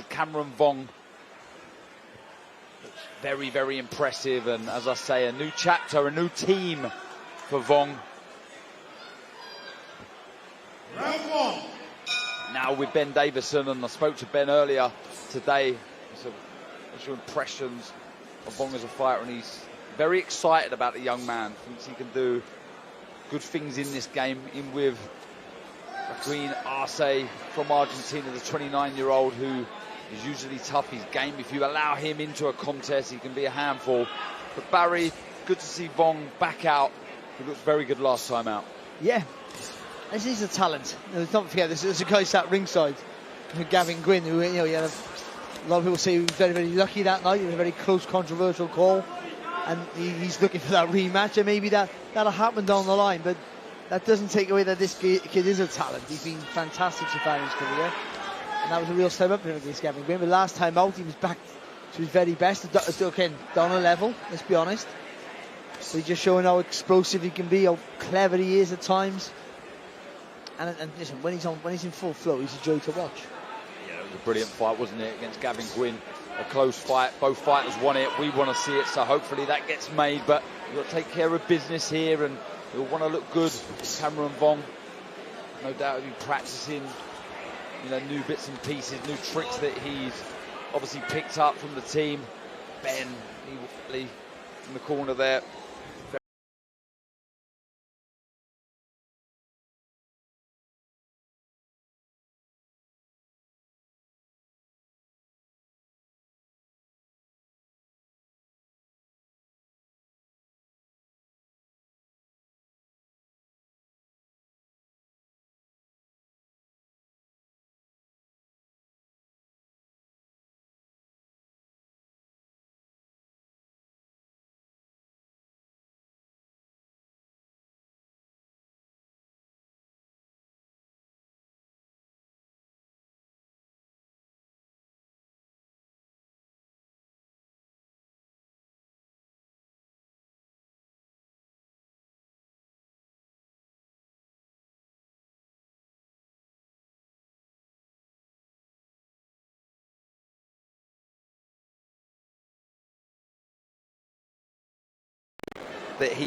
Cameron Vuong. Very, very impressive, and as I say, a new chapter, a new team for Vong. Now with Ben Davison, and I spoke to Ben earlier today. What's your impressions of Vong as a fighter? And he's very excited about the young man. Thinks he can do good things in this game. In with Reuquen Arce from Argentina, the 29-year-old who is usually tough. His game, if you allow him into a contest, he can be a handful. But Barry, good to see Vong back out. He looked very good last time out. Yeah, this is a talent. Let's not forget, there's a guy sat ringside, Gavin Gwynne, who, you know, he had a lot of people say he was very, very lucky that night. It was a very close, controversial call, and he's looking for that rematch, and maybe that'll happen down the line. But that doesn't take away that this kid is a talent. He's been fantastic so far in his career, and that was a real step up for him against Gavin Gwynne. But last time out, he was back to his very best. Again, down a level, let's be honest. So he's just showing how explosive he can be, how clever he is at times. And listen, when he's in full flow, he's a joy to watch. Yeah, it was a brilliant fight, wasn't it, against Gavin Gwynne? A close fight. Both fighters won it. We want to see it, so hopefully that gets made. But you've got to take care of business here, and you'll want to look good. Cameron Vuong, no doubt, will be practicing, you know, new bits and pieces, new tricks that he's obviously picked up from the team. Ben, in the corner there. That he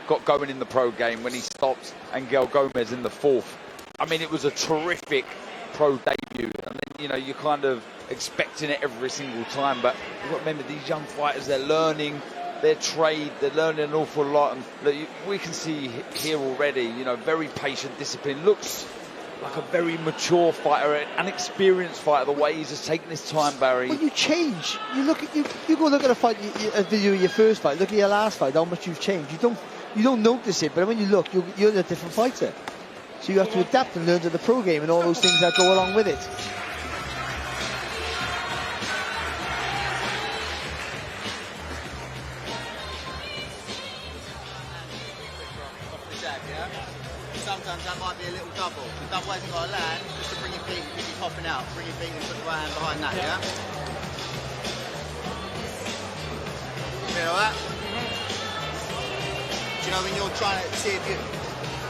got going in the pro game when he stopped Angel Gomez in the fourth. I mean, it was a terrific pro debut, and then, you know, you're kind of expecting it every single time. But you've got to remember, these young fighters, they're learning their trade, they're learning an awful lot, and look, we can see here already, you know, very patient, discipline. Looks like a very mature fighter, an experienced fighter, the way he's just taking his time, Barry. Well, you change. You look at you go look at a fight, a video of your first fight. Look at your last fight. How much you've changed. You don't notice it, but when you look, you're a different fighter. So you have to adapt and learn to the pro game and all those things that go along with it. Sometimes that might be a little double. The double hasn't got to land, just to bring your feet, keep you popping out. Bring your feet and put the right hand behind that, yeah? Feel that? Do you know when you're trying to see if you're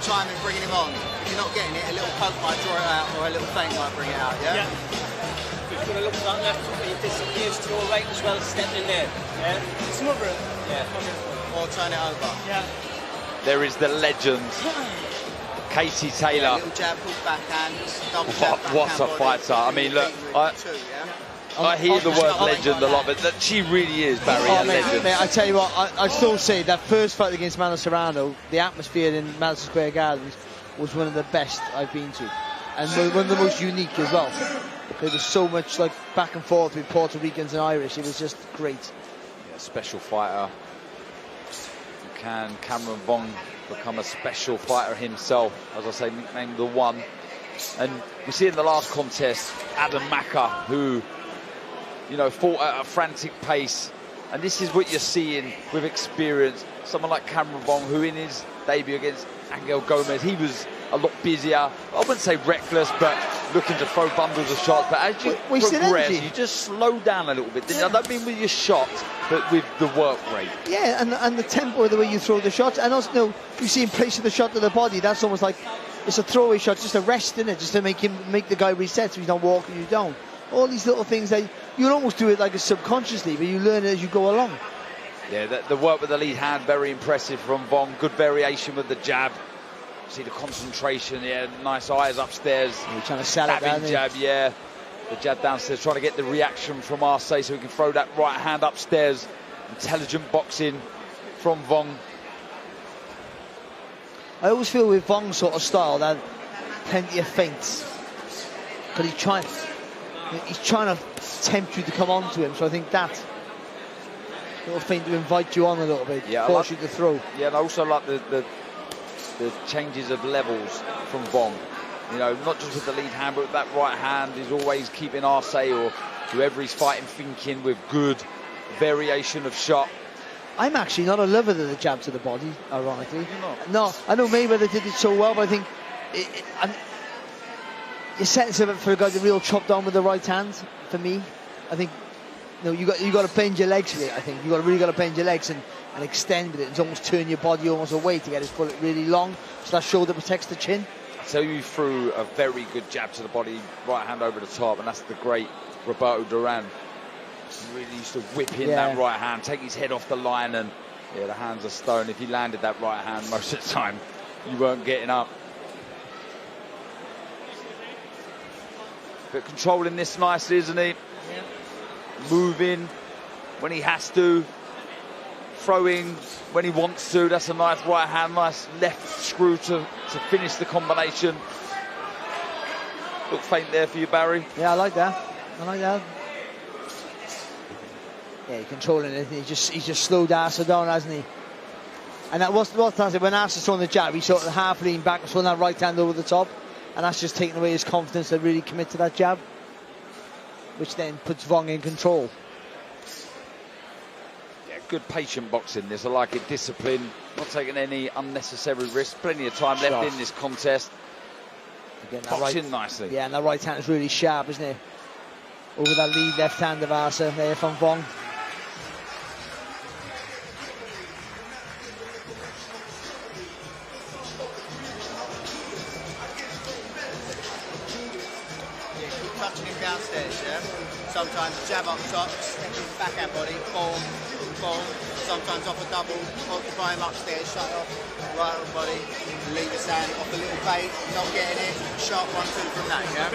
timing bringing him on, if you're not getting it, a little poke might draw it out, or a little feint might bring it out, yeah? Yeah. You've got to look to that left foot, it disappears to your right as well as stepping in there. Yeah? Smother it. Yeah. Or turn it over. Yeah. There is the legend, Casey Taylor. Yeah, little jab, hook backhand, double jab, What a fighter. I mean, look, I hear the word legend a lot, but she really is, Barry, a legend. Mate, I tell you what, I still say that first fight against Mano Serrano, the atmosphere in Madison Square Gardens was one of the best I've been to, and one of the most unique as well. There was so much like back and forth with Puerto Ricans and Irish. It was just great. Yeah, special fighter. Can Cameron Vuong become a special fighter himself? As I say, nicknamed the One. And we see in the last contest, Adam Maka, who, you know, fought at a frantic pace. And this is what you're seeing with experience. Someone like Cameron Vuong, who in his debut against Angel Gomez, he was a lot busier. I wouldn't say reckless, but looking to throw bundles of shots. But as you progress, you just slow down a little bit. Yeah. I don't mean with your shots, but with the work rate. Yeah, and the tempo of the way you throw the shots. And also, you know, you see him placing the shot to the body. That's almost like it's a throwaway shot, just a rest in it, just to make the guy reset so he's not walking you down. all these little things that you'll almost do it like a subconsciously, but you learn it as you go along. Yeah, the work with the lead hand, very impressive from Vong. Good variation with the jab. See the concentration, yeah, nice eyes upstairs. You're trying to sell it down there. Jab, yeah. The jab downstairs, trying to get the reaction from Arce so he can throw that right hand upstairs. Intelligent boxing from Vong. I always feel with Vong's sort of style that plenty of feints, because he's trying to tempt you to come on to him. So I think that little feint to invite you on a little bit, yeah, force you to throw. Yeah, and I also like the changes of levels from Vong. You know, not just with the lead hand, but with that right hand, he's always keeping Arce or whoever he's fighting thinking with good variation of shot. I'm actually not a lover of the jab to the body, ironically. You're not? No, I know Mayweather did it so well, but I think you're setting something up for a guy to real chop down with the right hand. For me, I think you got to bend your legs with it. I think really got to bend your legs and extend with it. It's almost turn your body almost away to get his bullet really long, so that shoulder protects the chin. So you threw a very good jab to the body, right hand over the top, and that's the great Roberto Duran. He really used to whip in that right hand, take his head off the line, and yeah, the hands are stone. If he landed that right hand most of the time, you weren't getting up. But controlling this nicely, isn't he? Yeah. Moving when he has to, throwing when he wants to. That's a nice right hand, nice left screw to finish the combination. Look faint there for you, Barry. Yeah, I like that. Yeah, he's controlling it. He's just slowed Arce down, hasn't he? And that was when Arce's throwing the jab, he sort of half leaned back and throwing that right hand over the top, and that's just taking away his confidence to really commit to that jab, which then puts Vong in control. Yeah, good patient boxing. This I like it. Discipline, not taking any unnecessary risks. Plenty of time left in this contest. Boxing nicely. Yeah, and that right hand is really sharp, isn't it? Over that lead left hand of Arce there from Vong. Touching him downstairs, yeah? Sometimes jab up top, backhand body, boom, boom. Sometimes off a double, occupy him upstairs, shut off, right on body, leave his hand off a little bait, not getting it, sharp 1-2 from that, yeah?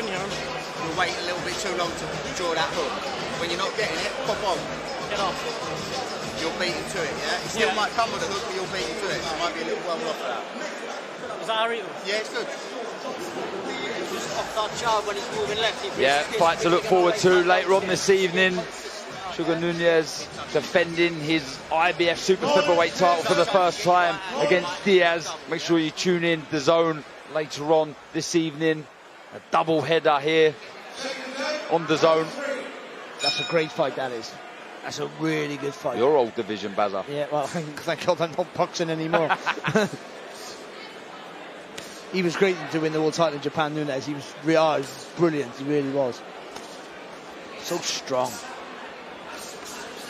You'll wait a little bit too long to draw that hook. When you're not getting it, pop on. Get off. You're beating to it, yeah? He still might come with a hook, but you're beating to it. So it might be a little well off that. Was that Ari? Yeah, it's good. Off that jab when he's moving left. Yeah, fight to look forward to later on this evening. Sugar Nunez defending his IBF Super Featherweight title for the first time against Diaz. Make sure you tune in The Zone later on this evening. A double header here on The Zone. That's a great fight, that is. That's a really good fight. Your old division, Bazza. Yeah, well, thank God I'm not boxing anymore. He was great to win the world title in Japan, Nunez. He was brilliant, he really was. So strong.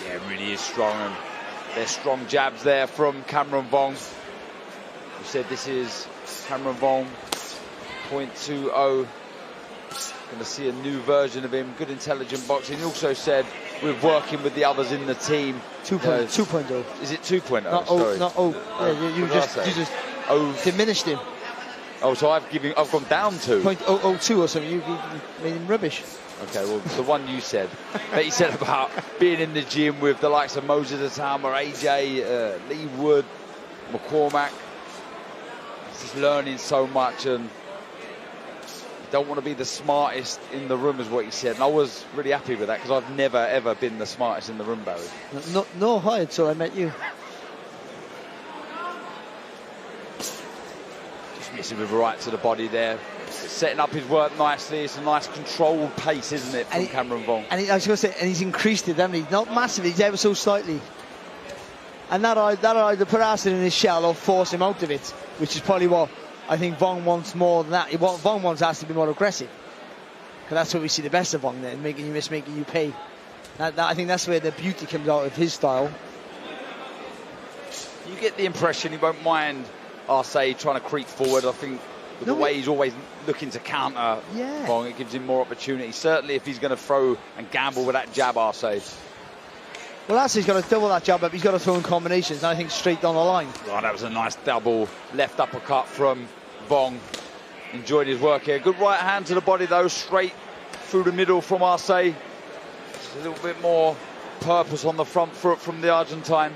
Yeah, really is strong. And there's strong jabs there from Cameron Vuong. You said this is Cameron Vuong 0.20. Going to see a new version of him. Good intelligent boxing. He also said we're working with the others in the team. 2.0. Is it 2.0? Sorry. Not yeah, you just diminished him. Oh, so I've gone down to 0.002 or something. You made him rubbish. Okay, well, the one you said that he said about being in the gym with the likes of Moses Atama, AJ, Lee Wood, McCormack. He's just learning so much, and you don't want to be the smartest in the room, is what he said. And I was really happy with that, because I've never ever been the smartest in the room, Barry. No, hi, until I met you. Missing with right to the body there, setting up his work nicely. It's a nice controlled pace, isn't it, from Cameron Vuong? And I was going to say, and he's increased it, hasn't he? Not massively, he's ever so slightly. And that either put Arce in his shell or force him out of it, which is probably what I think Vong wants more than that. Vong wants Arce to be more aggressive, because that's where we see the best of Vong, then, making you miss, making you pay. I think that's where the beauty comes out of his style. You get the impression he won't mind Arce trying to creep forward. I think But the way he's always looking to counter Vong, it gives him more opportunity. Certainly if he's going to throw and gamble with that jab, Arce. Well, Arce's got to double that jab up. He's got to throw in combinations, and I think straight down the line. Oh, that was a nice double left uppercut from Vong. Enjoyed his work here. Good right hand to the body, though, straight through the middle from Arce. A little bit more purpose on the front foot from the Argentine.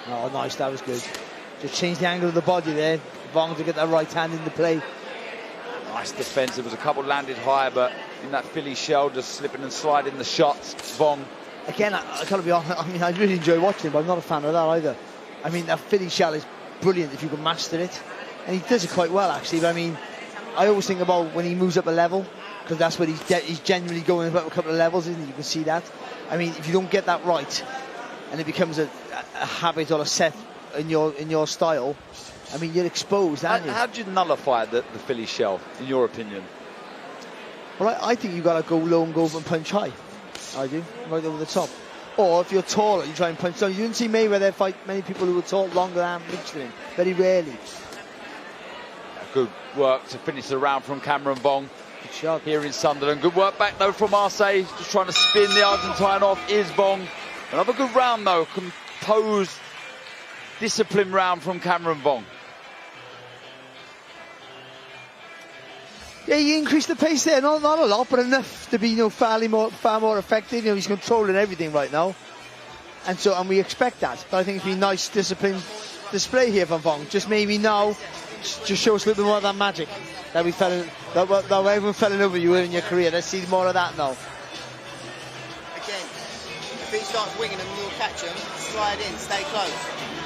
Oh, nice, that was good. Just changed the angle of the body there. Vong to get that right hand into play. Nice defense. There was a couple landed high, but in that Philly shell, just slipping and sliding the shots. Vong. Again, I gotta be honest, I mean, I really enjoy watching him, but I'm not a fan of that either. I mean, that Philly shell is brilliant if you can master it. And he does it quite well, actually. But I mean, I always think about when he moves up a level, because that's what he's genuinely going up a couple of levels, isn't he? You can see that. I mean, if you don't get that right, and it becomes a habit or a set in your style, I mean, you're exposed, aren't you? How do you nullify the Philly shell, in your opinion? Well, I think you've got to go low and go and punch high. I do, right over the top. Or if you're taller, you try and punch down. You didn't see Mayweather fight many people who were tall, longer than reached him. Very rarely. Good work to finish the round from Cameron Vuong. Good shot. Here in Sunderland. Good work back, though, from Arce. Just trying to spin the Argentine off is Vong. Another good round, though. Composed, disciplined round from Cameron Vuong. Yeah, he increased the pace there, not a lot, but enough to be, far more effective. He's controlling everything right now, and we expect that. But I think it's been a nice, disciplined display here from Vong. Just maybe now, just show us a little bit more of that magic that that everyone fell in love with you in your career. Let's see more of that now. Again, if he starts winging them, you'll catch him. Slide in, stay close.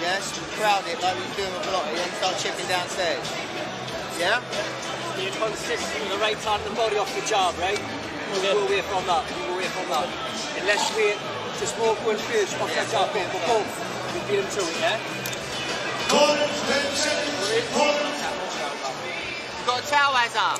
Yes, crowd it like he's doing with Pelotti, then start chipping downstairs. Yeah. You're consistent with the right hand and body off the jab, right? We'll go away from that. Unless we just walk one first off the jab, boom. We beat him to it, yeah? You've got a towel, Azar.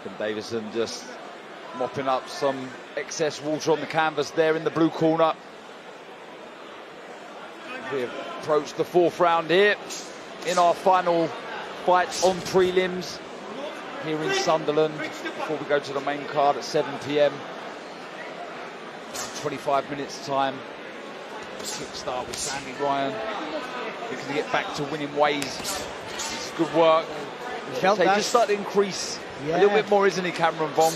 Ben Davison just mopping up some excess water on the canvas there in the blue corner. We approach the fourth round here in our final fight on prelims here in Sunderland before we go to the main card at 7 p.m. 25 minutes time. Kickstart with Sandy Ryan. Looking to get back to winning ways. It's good work. Just start to increase a little bit more, isn't he, Cameron Vuong?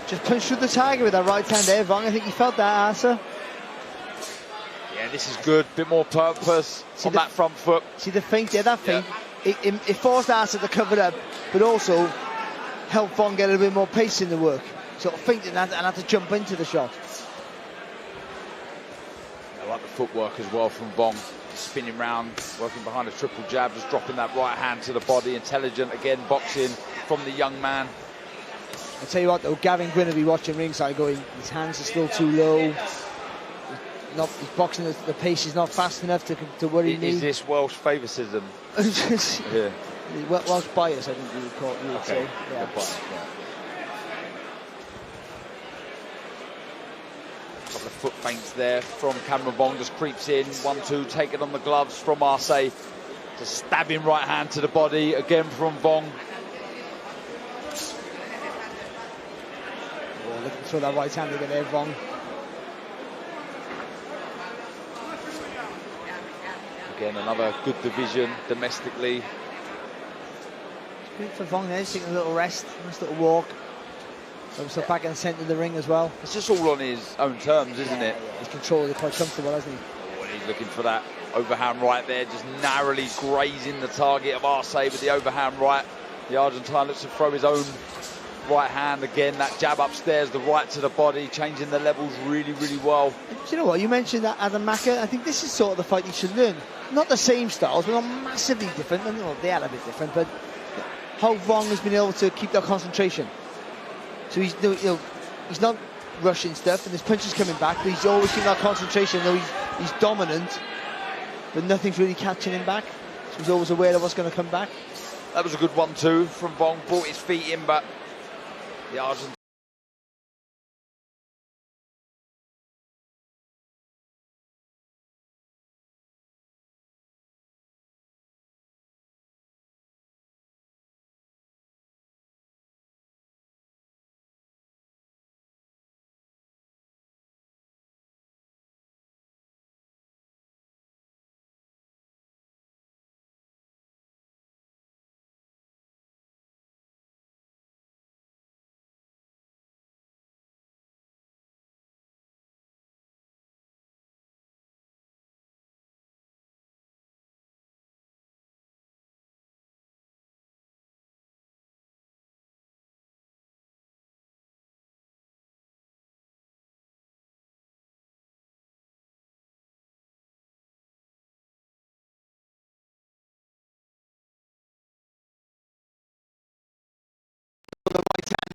Just punched through the target with that right hand there, Vong. I think he felt that, Arce. Yeah, this is good. Bit more purpose on that front foot. See the feint? Yeah, that feint. Yeah. It forced Arce to cover up, but also helped Vong get a little bit more pace in the work. Sort of feinted and had to jump into the shot. I like the footwork as well from Vong. Spinning round, working behind a triple jab, just dropping that right hand to the body. Intelligent, again, boxing from the young man. I'll tell you what, though, Gavin Gwynne will be watching ringside going, his hands are still too low. He's boxing, the pace is not fast enough to worry me. Is this Welsh favouritism? Yeah. Welsh bias, I think you would call it. Okay. Yeah. Bias, yeah. Couple of foot feints there from Cameron Vuong, just creeps in, 1-2, taking on the gloves from Arce. Just stabbing right hand to the body, again from Vong. Looking through that right hand again there, Vong. Again, another good division domestically. It's good for Vong there, he's taking a little rest, nice little walk. So back and centre of the ring as well. It's just all on his own terms, isn't it? He's controlled it quite comfortable, hasn't he? Oh, and he's looking for that overhand right there, just narrowly grazing the target of Arce with the overhand right. The Argentine looks to throw his own right hand again, that jab upstairs, the right to the body, changing the levels really, really well. Do you know what, you mentioned that Adam Maka, I think this is sort of the fight he should learn. Not the same styles, but not massively different. Well, they are a bit different, but how Vong has been able to keep that concentration. So he's, he's not rushing stuff, and his punch is coming back, but he's always keeping that concentration. Though he's dominant, but nothing's really catching him back. So he's always aware of what's going to come back. That was a good 1-2 from Vong, brought his feet in, but the Argentine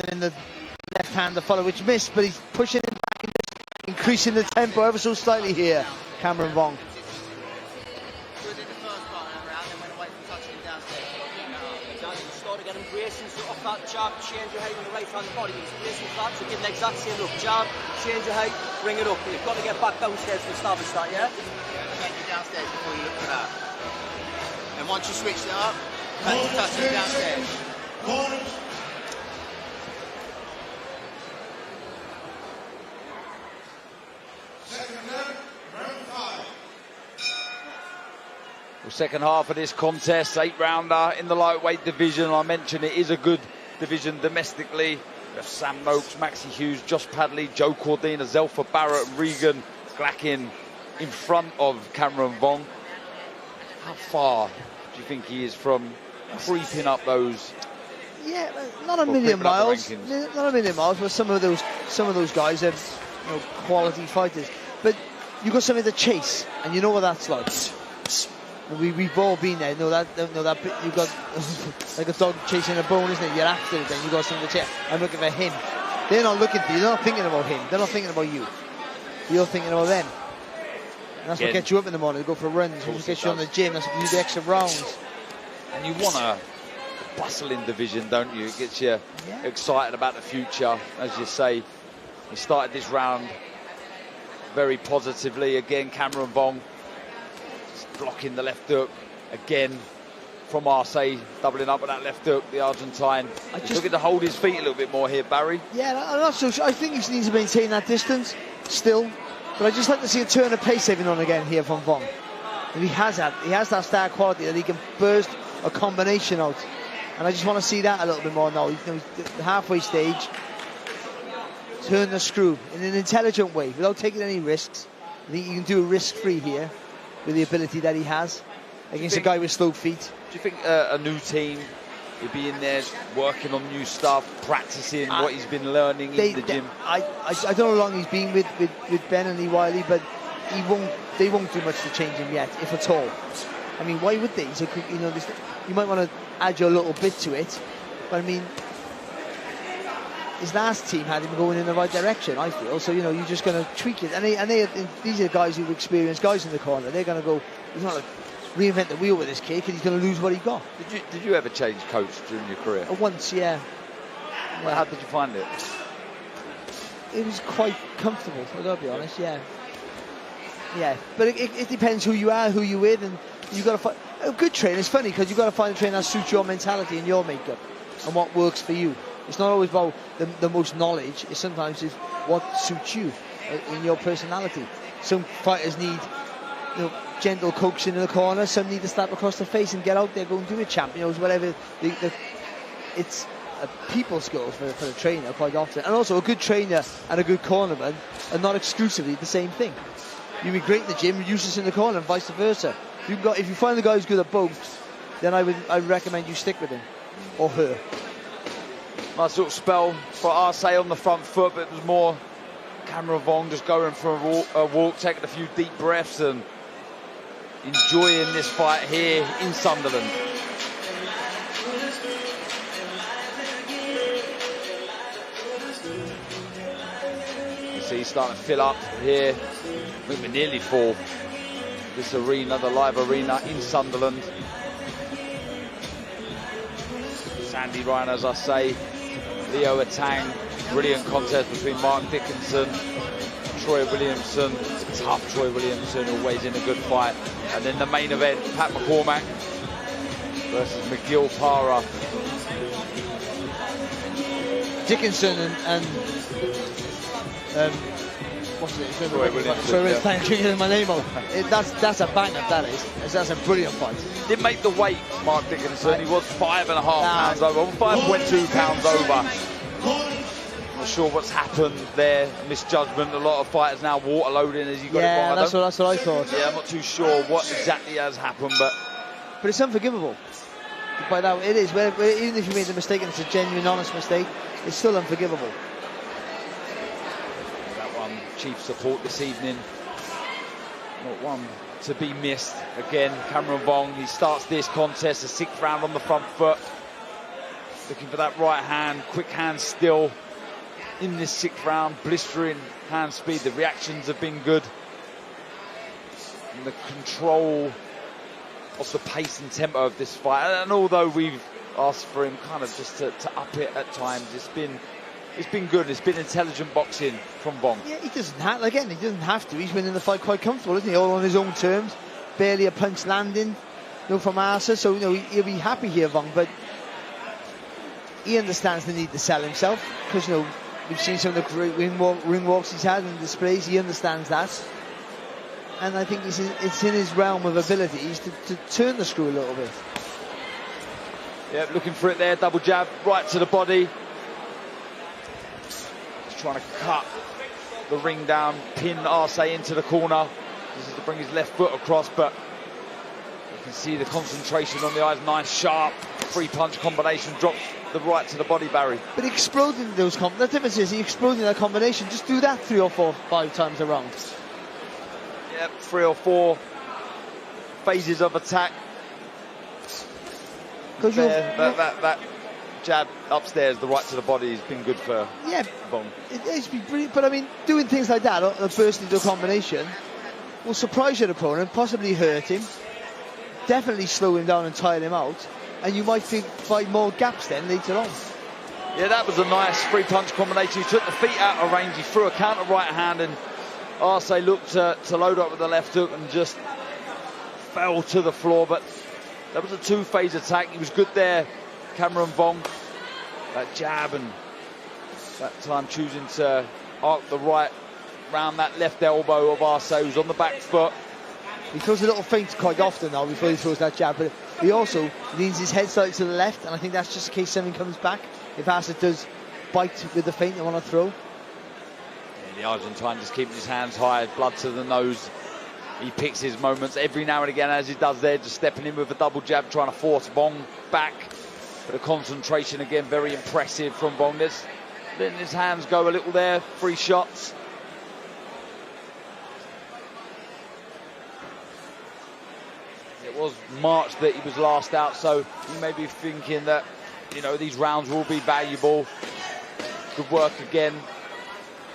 then the left hand to follow, which missed, but he's pushing him back and just increasing the tempo ever so slightly here, Cameron Vuong. Was in the first part of that round, then went away from touching him downstairs. Start to get him bracing, so off that jab, change your height on the right hand body. He's bracing flat, so give the exact same look. Jab, change your height, bring it up. You've got to get back downstairs to establish that, yeah? Take you downstairs before you look for that. And once you switch it up, touch him downstairs. Well, second half of this contest, 8-rounder in the lightweight division. I mentioned it is a good division domestically. We have Sam Noakes, Maxi Hughes, Josh Padley, Joe Cordina, Zelfa Barrett, Reuquen Cona in front of Cameron Vuong. How far do you think he is from creeping up those? Yeah, not a million miles. Not a million miles, but some of those guys are, you know, quality fighters. But you've got something to chase, and you know what that's like. We've all been there. Know that you've got like a dog chasing a bone, isn't it? You're after it, then you got something to chase. I'm looking for him. They're not looking for you. They're not thinking about him. They're not thinking about you. You're thinking about them. And that's what gets you up in the morning. To go for runs. What gets you on the gym. That's what you do the extra rounds. And you want a bustling division, don't you? It gets you excited about the future. As you say, he started this round very positively. Again, Cameron Vuong blocking the left hook again from Arce, doubling up with that left hook, the Argentine. He's looking to hold his feet a little bit more here, Barry. Yeah, I'm not so sure. I think he needs to maintain that distance still, but I just like to see a turn of pace every now and again here from Vuong. And he has that star quality that he can burst a combination out, and I just want to see that a little bit more now. He's the halfway stage, turn the screw in an intelligent way without taking any risks. I think you can do it risk-free here with the ability that he has against a guy with slow feet. Do you think a new team would be in there working on new stuff, practicing what he's been learning in the gym? I don't know how long he's been with Ben and Lee Wiley, but they won't do much to change him yet, if at all. I mean, why would they? You know, you might want to add your little bit to it, but I mean, his last team had him going in the right direction, I feel. So, you know, you're just going to tweak it. And these are guys who've experienced guys in the corner. They're going to go, he's not going to reinvent the wheel with this kid, because he's going to lose what he got. Did you ever change coach during your career? Once, yeah. Well, how did you find it? It was quite comfortable, I've got to be honest, yeah. Yeah, but it depends who you are, who you're with, and you've got to find a good trainer. It's funny, because you've got to find a trainer that suits your mentality and your makeup and what works for you. It's not always about the most knowledge. It's sometimes what suits you in your personality. Some fighters need, you know, gentle coaxing in the corner. Some need to slap across the face and get out there, go and do it, champions, whatever. It's a people skills for the trainer quite often. And also a good trainer and a good cornerman are not exclusively the same thing. You'd be great in the gym, useless in the corner, and vice versa. If you find the guy who's good at both, then I'd recommend you stick with him or her. Nice little spell for Arce on the front foot, but it was more Cameron Vuong just going for a walk, taking a few deep breaths and enjoying this fight here in Sunderland. You see he's starting to fill up here. I think we're nearly full. This arena, the live arena in Sunderland. Sandy Ryan, as I say, Leo Atang, brilliant contest between Mark Dickinson, Troy Williamson, tough Troy Williamson, always in a good fight. And then the main event, Pat McCormack versus McGill Para. Dickinson and what's it? Troy Williamson. Sorry, thank you for getting my name out. That's a banger, that is. That's a brilliant fight. Didn't make the weight, Mark Dickinson. He was 5.5 pounds over, 5.2 pounds over. Not sure what's happened there. Misjudgment. A lot of fighters now water loading as you got it. That's what I thought. Yeah, I'm not too sure what exactly has happened, but it's unforgivable. By that, it is. Even if you made the mistake and it's a genuine, honest mistake, it's still unforgivable. That one, chief support this evening. Not one to be missed. Again, Cameron Vuong, he starts this contest, the 6th round on the front foot. Looking for that right hand, quick hand still in this 6th round, blistering hand speed. The reactions have been good. And the control of the pace and tempo of this fight. And although we've asked for him kind of just to up it at times, it's been good. It's been intelligent boxing from Vong. Yeah, he doesn't have, again, he doesn't have to. He's winning the fight quite comfortable, isn't he? All on his own terms. Barely a punch landing, from Arce. So, he'll be happy here, Vong. But he understands the need to sell himself. Because, we've seen some of the great ring walks he's had and displays. He understands that. And I think it's in his realm of abilities to turn the screw a little bit. Yeah, looking for it there. Double jab right to the body. Just trying to cut the ring down, pin Arce into the corner. This is to bring his left foot across, but you can see the concentration on the eyes. Nice, sharp, 3-punch combination. Drops the right to the body, Barry. But exploding those the difference is he exploding that combination. Just do that 3 or 4, 5 times around. Yep, 3 or 4 phases of attack. Because that jab upstairs, the right to the body, has been good for Vong. It's been brilliant, but I mean, doing things like that, a burst into a combination, will surprise your opponent, possibly hurt him, definitely slow him down and tire him out, and you might find more gaps then later on. Yeah, that was a nice 3-punch combination. He took the feet out of range, he threw a counter right hand, and Arce looked to load up with the left hook and just fell to the floor. But that was a 2-phase attack. He was good there, Cameron Vuong. That jab, and that time choosing to arc the right round that left elbow of Arce, who's on the back foot. He throws a little feint quite often now before he throws that jab, but he also leans his head slightly to the left, and I think that's just in case something comes back. If Arce does bite with the feint they want to throw. Yeah, the Argentine just keeping his hands high, blood to the nose. He picks his moments every now and again, as he does there, just stepping in with a double jab, trying to force Vong back. But the concentration again, very impressive from Vong. Letting his hands go a little there, 3 shots. It was March that he was last out, so he may be thinking that, these rounds will be valuable. Good work again.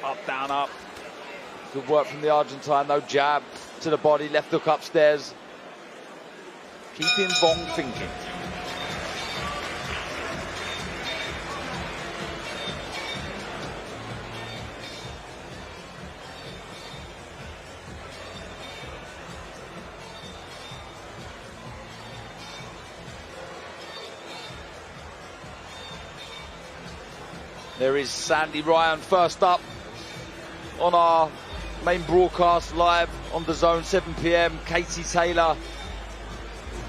Up, down, up. Good work from the Argentine, though. Jab to the body, left hook upstairs. Keeping Vong thinking. There is Sandy Ryan first up on our main broadcast live on the Zone, 7 p.m. Katie Taylor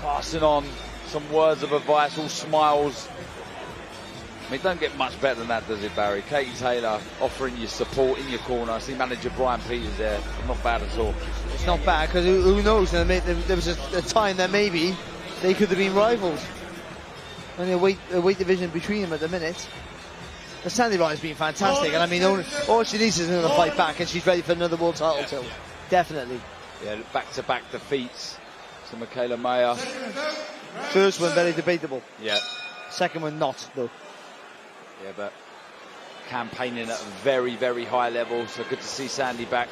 passing on some words of advice, all smiles. I mean, don't get much better than that, does it, Barry? Katie Taylor offering you support in your corner. I see manager Brian Peters there. Not bad at all. It's not bad, because who knows? There was a time that maybe they could have been rivals. Only a weight division between them at the minute. But Sandy Ryan's been fantastic, and I mean, all she needs is another fight back, and she's ready for another world title too. Definitely. Yeah, back-to-back defeats to Michaela Mayer. First one very debatable. Yeah. Second one not, though. Yeah, but campaigning at a very, very high level, so good to see Sandy back.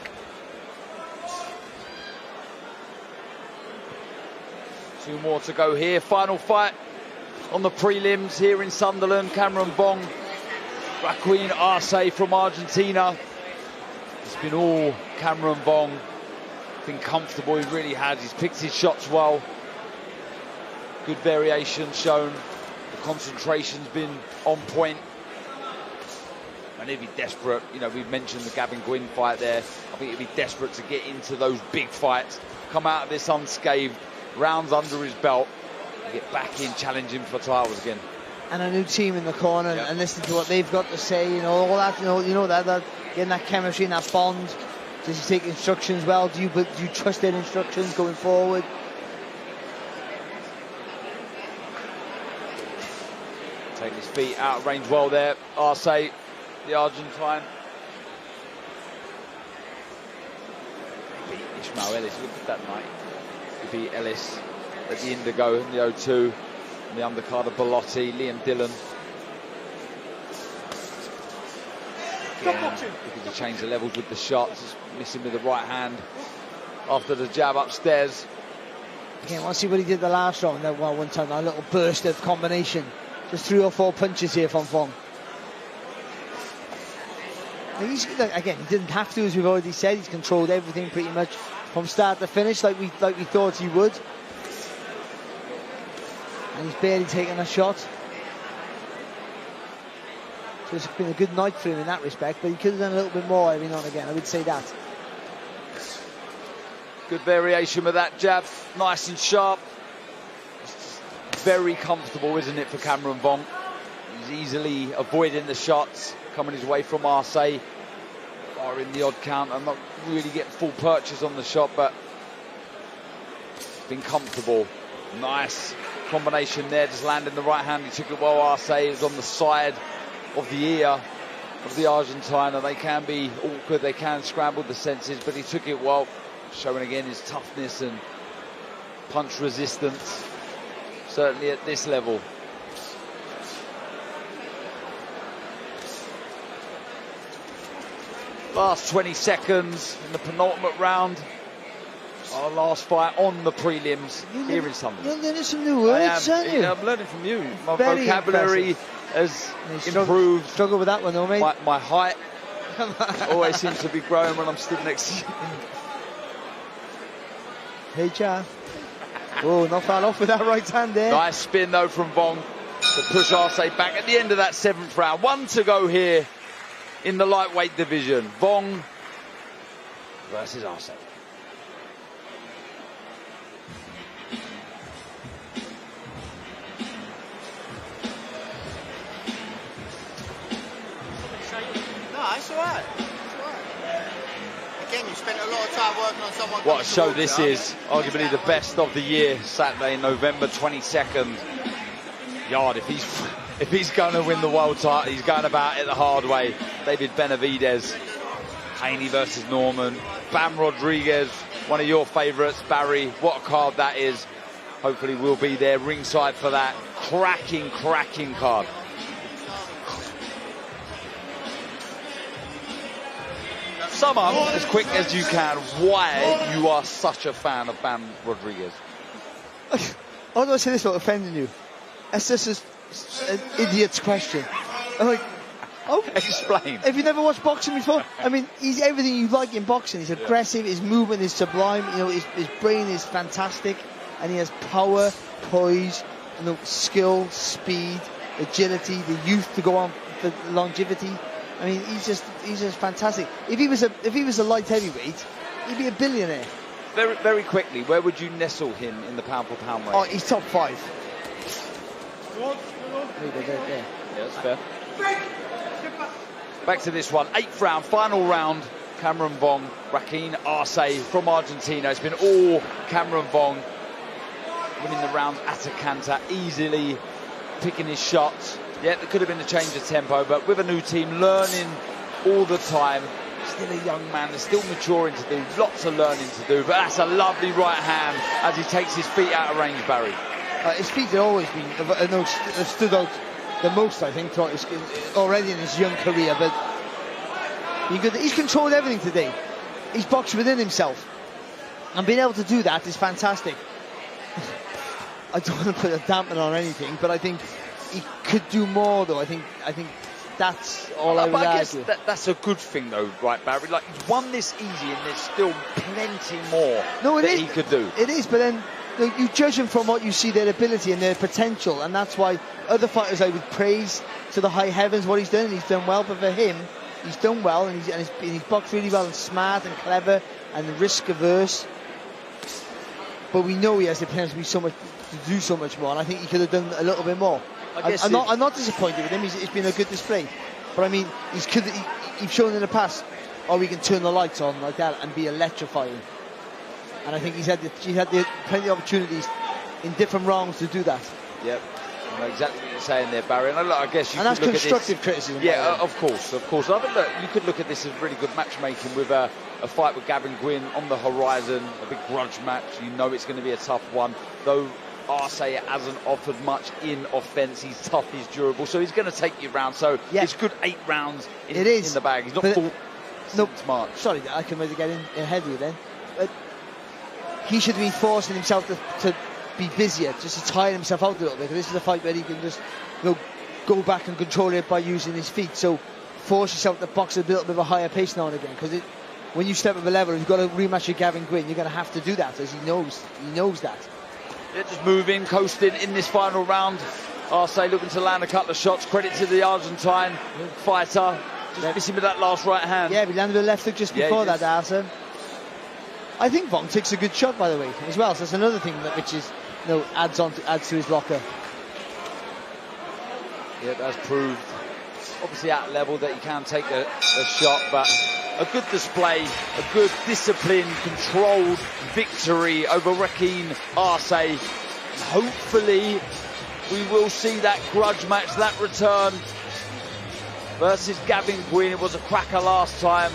Two more to go here. Final fight on the prelims here in Sunderland. Cameron Vuong, Reuquen Arce from Argentina. It's been all Cameron Vuong. Been comfortable, he really has. He's picked his shots well. Good variation shown. The concentration's been on point. And he'd be desperate. We've mentioned the Gavin Gwynne fight there. I think he'd be desperate to get into those big fights. Come out of this unscathed. Rounds under his belt. And get back in, challenging for titles again. And a new team in the corner, and listening to what they've got to say, all that, that getting that chemistry and that bond. Does he take instructions well? Do you trust their instructions going forward? Taking his feet out of range well there. Arce, the Argentine. He beat Ishmael Ellis. Look at that night. He beat Ellis at the Indigo in the O2. And the undercard of Bellotti, Liam Dillon. Again, looking to change the levels with the shots. Just missing with the right hand after the jab upstairs. Again, let's see what he did the last round. That one time, a little burst of combination. Just 3 or 4 punches here from Vong. Again, he didn't have to, as we've already said. He's controlled everything pretty much from start to finish, like we thought he would. And he's barely taken a shot. So it's been a good night for him in that respect, but he could have done a little bit more every now and again, I would say that. Good variation with that jab, nice and sharp. Very comfortable, isn't it, for Cameron Vuong? He's easily avoiding the shots, coming his way from Arce. Or in the odd count, I'm not really getting full purchase on the shot, but been comfortable. Nice combination there, just landing the right hand. He took it well. Arce is on the side of the ear of the Argentine, and they can be awkward, they can scramble the senses, but he took it well, showing again his toughness and punch resistance, certainly at this level. Last 20 seconds in the penultimate round. Our last fight on the prelims. Hearing something. You're learning some new words, aren't you? I'm learning from you. My Very vocabulary has improved. Struggle with that one though, mate. My height always seems to be growing when I'm stood next to you. Hey, Cha. Oh, not far off with that right hand there. Nice spin though from Vong to push Arce back at the end of that 7th round. 1 to go here in the lightweight division. Vong versus Arce. No, it's all right. Again, you spent a lot of time working on someone. What a show this is. Arguably the best of the year. Saturday, November 22nd. Yard, if he's going to win the world title, he's going about it the hard way. David Benavidez, Haney versus Norman, Bam Rodriguez, one of your favourites, Barry. What a card that is. Hopefully we'll be there ringside for that. Cracking card. Sum up as quick as you can why you are such a fan of Bam Rodriguez. How do I say this without offending you? It's just an idiot's question. I'm like, oh, explain. Have you never watched boxing before? I mean, he's everything you like in boxing. He's aggressive, his movement is sublime, you know, his brain is fantastic, and he has power, poise, you know, skill, speed, agility, the youth to go on for longevity. I mean, he's just fantastic. If he was a light heavyweight, he'd be a billionaire. Very, very quickly, where would you nestle him in the pound for pound range? Oh, he's top 5. Yeah, that's fair. Back to this one, 8th round, final round. Cameron Vuong, Reuquen Arce from Argentina. It's been all Cameron Vuong, winning the rounds at a canter, easily picking his shots. Yeah, there could have been a change of tempo, but with a new team, learning all the time. Still a young man, there's still maturing to do, lots of learning to do, but that's a lovely right hand as he takes his feet out of range, Barry. His feet have always been, have stood out the most, I think, already in his young career, but he's controlled everything today. He's boxed within himself, and being able to do that is fantastic. I don't want to put a dampener on anything, but I think he could do more, though. I think that's all I would argue. That's a good thing, though, right, Barry? Like, he's won this easy, and there's still plenty more that he could do. It is, but then you judge them from what you see, their ability and their potential, and that's why other fighters I would praise to the high heavens what he's done, and he's done well. But for him, he's done well, and he's boxed really well, and smart and clever and risk averse. But we know he has the potential to do so much more, and I think he could have done a little bit more. I'm not disappointed with him. It's been a good display, but I mean, he's shown in the past, we can turn the lights on like that and be electrifying. And I think he's had plenty of opportunities in different rounds to do that. Yep, I know exactly what you're saying there, Barry. And I guess you could that's look constructive at this, criticism. Yeah, of course. I think that you could look at this as really good matchmaking with a fight with Gavin Gwynne on the horizon, a big grudge match. You know it's going to be a tough one, though. Arce hasn't offered much in offence. He's tough, he's durable, so he's going to take you round. So it's good 8 rounds in the bag. He's not full. No, smart. Sorry, I can really get in ahead of you then. But he should be forcing himself to be busier, just to tire himself out a little bit. This is a fight where he can just go back and control it by using his feet. So force yourself to box at a little bit of a higher pace now and again, because when you step up a level, you've got to rematch with Gavin Gwynne. You're going to have to do that, as he knows that. Yeah, just moving, coasting in this final round. Arce looking to land a couple of shots. Credit to the Argentine fighter. Just missing with that last right hand. Yeah, he landed a left hook just before that, Arce. I think Vong takes a good shot, by the way, as well. So that's another thing which is, adds to his locker. Yeah, it has proved, obviously at level, that he can take a shot, but a good display, a good disciplined, controlled victory over Reuquen Arce. And hopefully we will see that grudge match, that return versus Gavin Gwynne. It was a cracker last time.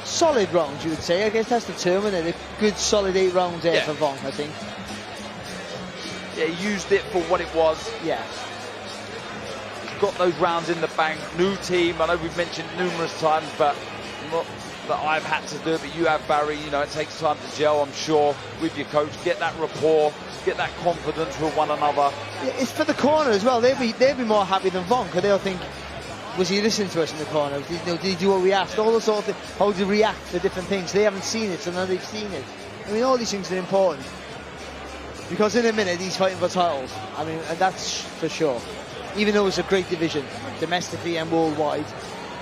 Solid rounds, you would say. I guess that's the term, isn't it? A good solid 8 rounds there for Vong, I think. Yeah, he used it for what it was. Yeah. He's got those rounds in the bank. New team, I know we've mentioned numerous times, but not that I've had to do it, but you have, Barry. It takes time to gel, I'm sure, with your coach. Get that rapport, get that confidence with one another. Yeah, it's for the corner as well. They'll be more happy than Vong, because they'll think, was he listening to us in the corner? Did he do what we asked? All the sort of things, how to react to different things. They haven't seen it, so now they've seen it. I mean, all these things are important, because in a minute he's fighting for titles. I mean, and that's for sure. Even though it's a great division, domestically and worldwide,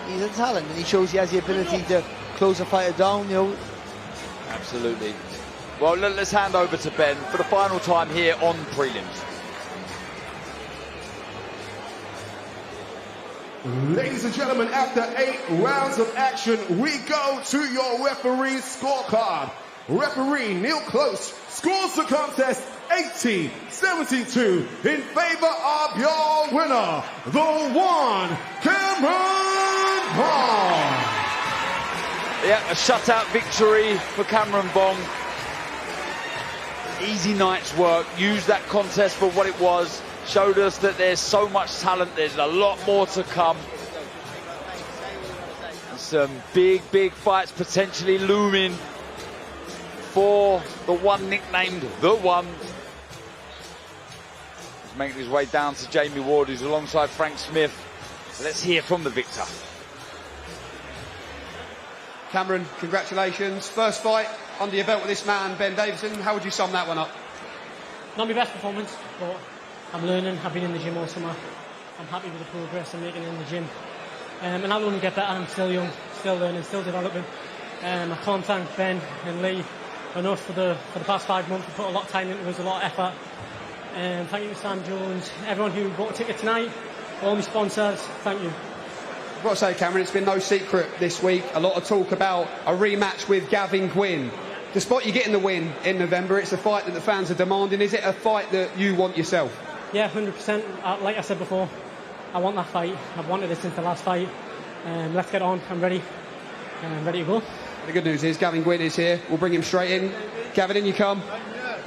he's a talent, and he shows he has the ability to close a fighter down. Absolutely. Well, let's hand over to Ben for the final time here on prelims. Ladies and gentlemen, after 8 rounds of action, we go to your referee's scorecard. Referee Neil Close scores the contest 80-72 in favor of your winner, the one, Cameron Vuong. Yeah, a shutout victory for Cameron Vuong. Easy night's work. Used that contest for what it was. Showed us that there's so much talent. There's a lot more to come. And some big fights potentially looming for the one nicknamed The One. He's making his way down to Jamie Ward, who's alongside Frank Smith. Let's hear from the victor. Cameron, congratulations. First fight under your belt with this man, Ben Davison. How would you sum that one up? Not my best performance, but I'm learning. I've been in the gym all summer. I'm happy with the progress I'm making in the gym. And I will only get better. I'm still young, still learning, still developing. I can't thank Ben and Lee enough for the past 5 months. We put a lot of time into it. There's a lot of effort. Thank you to Sam Jones, everyone who bought a ticket tonight, all my sponsors, thank you. I've got to say, Cameron, it's been no secret this week. A lot of talk about a rematch with Gavin Gwynne. Despite you getting the win in November, it's a fight that the fans are demanding. Is it a fight that you want yourself? Yeah, 100%. Like I said before, I want that fight. I've wanted it since the last fight. Let's get on. I'm ready. I'm ready to go. The good news is Gavin Gwynne is here. We'll bring him straight in. Gavin, in you come.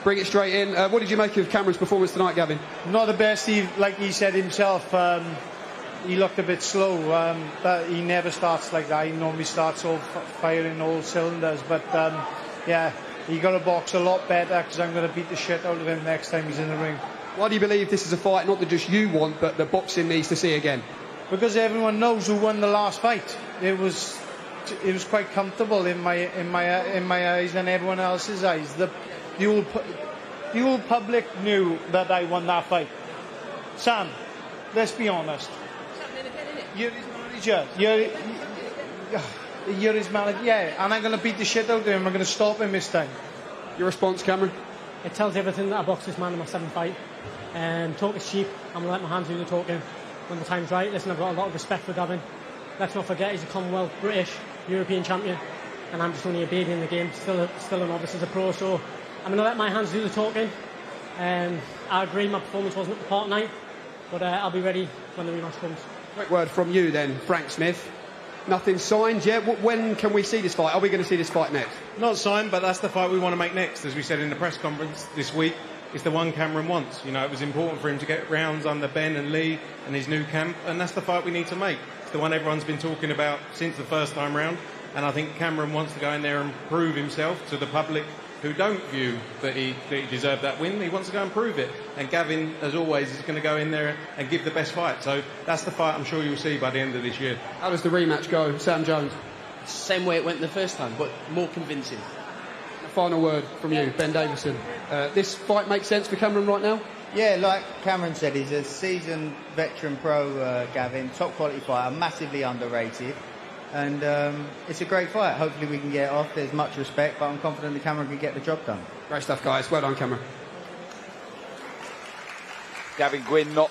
Bring it straight in. What did you make of Cameron's performance tonight, Gavin? Not the best. Like he said himself, he looked a bit slow. But he never starts like that. He normally starts off firing all cylinders. But yeah, he got to box a lot better, because I'm going to beat the shit out of him next time he's in the ring. Why do you believe this is a fight not that just you want, but the boxing needs to see again? Because everyone knows who won the last fight. It was quite comfortable in my eyes and everyone else's eyes. The whole public knew that I won that fight. Sam, let's be honest. You're his manager. You're his manager. Yeah, and I'm going to beat the shit out of him. I'm going to stop him this time. Your response, Cameron? It tells everything that I boxed this man in my 7th fight. Talk is cheap. I'm going to let my hands do the talking when the time's right. Listen, I've got a lot of respect for Gavin. Let's not forget he's a Commonwealth, British, European champion, and I'm just only a baby in the game, still a novice as a pro, so I'm going to let my hands do the talking. I agree my performance wasn't up to par tonight, but I'll be ready when the rematch comes. Quick word from you then, Frank Smith. Nothing signed yet. When can we see this fight? Are we going to see this fight next? Not signed, but that's the fight we want to make next. As we said in the press conference this week, it's the one Cameron wants. You know, it was important for him to get rounds under Ben and Lee and his new camp, and that's the fight we need to make. It's the one everyone's been talking about since the first time round, and I think Cameron wants to go in there and prove himself to the public who don't view that he deserved that win. He wants to go and prove it, and Gavin, as always, is going to go in there and give the best fight. So that's the fight I'm sure you'll see by the end of this year. How does the rematch go, Sam Jones? Same way it went the first time, but more convincing. Final word from you, Ben Davison. This fight makes sense for Cameron right now? Yeah, like Cameron said, he's a seasoned veteran pro, Gavin, top quality fighter, massively underrated. And it's a great fight. Hopefully we can get it off. There's much respect, but I'm confident that Cameron can get the job done. Great stuff, guys. Well done, Cameron. Gavin Gwynne not